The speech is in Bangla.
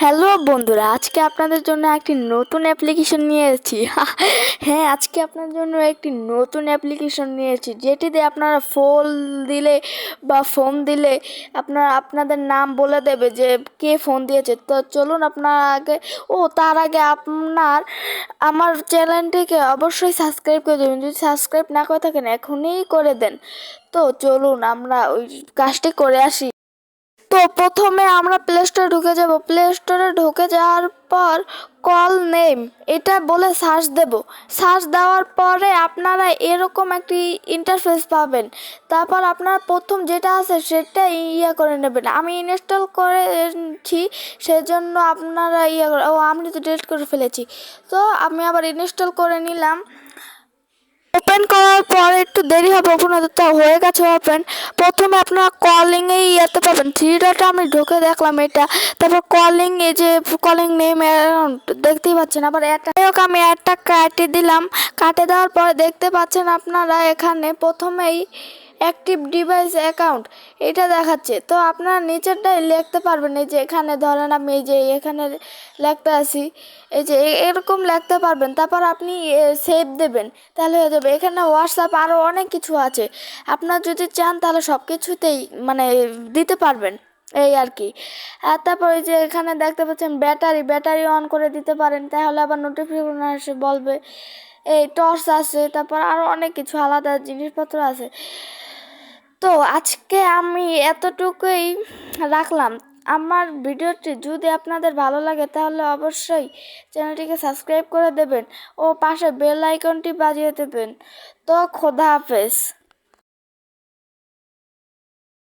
হ্যালো বন্ধুরা, আজকে আপনাদের জন্য একটি নতুন অ্যাপ্লিকেশন নিয়ে এসেছি। হ্যাঁ, আজকে আপনার জন্য একটি নতুন অ্যাপ্লিকেশন নিয়েছি, যেটিতে আপনারা ফোন দিলে আপনাদের নাম বলে দেবে যে কে ফোন দিয়েছে। তো চলুন তার আগে আমার চ্যানেলটিকে অবশ্যই সাবস্ক্রাইব করে দেবেন। যদি সাবস্ক্রাইব না করে থাকেন এখনই করে দেন। তো চলুন আমরা ওই কাজটি করে আসি। তো প্রথমে আমরা প্লে স্টোরে ঢুকে যাব। প্লে স্টোরে ঢুকে যাওয়ার পর কল নেম এটা বলে সার্চ দেব। সার্চ দেওয়ার পরে আপনারা এরকম একটি ইন্টারফেস পাবেন। তারপর আপনারা প্রথম যেটা আছে সেটা করে নেবেন। আমি ইনস্টল করেছি, সেজন্য আপনারা আমি তো ডিলিট করে ফেলেছি। তো আমি আবার ইনস্টল করে নিলাম। ওপেন করার পর একটু দেরি হবে ওপেন হতে, তো হয়ে গেছে ওপেন। প্রথমে আপনারা কলিংয়েই পাবেন থ্রি ডট, আমি ঢুকে দেখলাম এটা। তারপর কলিং, এই যে কলিং নেম অ্যাকাউন্ট দেখতেই পাচ্ছেন। আবার আমি একটা কাটে দিলাম। কাটে দেওয়ার পরে দেখতে পাচ্ছেন আপনারা এখানে প্রথমেই অ্যাক্টিভ ডিভাইস অ্যাকাউন্ট এটা দেখাচ্ছে। তো আপনারা নিচেরটাই লিখতে পারবেন। এই যে এখানে ধরেন আমি এই যে এখানে লিখতে আসি, এই যে এরকম লিখতে পারবেন। তারপর আপনি সেভ দেবেন, তাহলে হয়ে যাবে। এখানে হোয়াটসঅ্যাপ আরও অনেক কিছু আছে, আপনার যদি চান তাহলে সব কিছুতেই দিতে পারবেন, এই আর কি। আর তারপর এই যে এখানে দেখতে পাচ্ছেন ব্যাটারি অন করে দিতে পারেন, তাহলে আবার নোটিফিকেশন এসে বলবে। এই টর্চ আছে, তারপর আরও অনেক কিছু আলাদা জিনিসপত্র আছে। তো আজকে আমি এতটুকুই রাখলাম। আমার ভিডিওটি যদি আপনাদের ভালো লাগে তাহলে অবশ্যই চ্যানেলটিকে সাবস্ক্রাইব করে দেবেন ও পাশে বেল আইকনটি বাজিয়ে দেবেন। তো খোদা হাফেজ।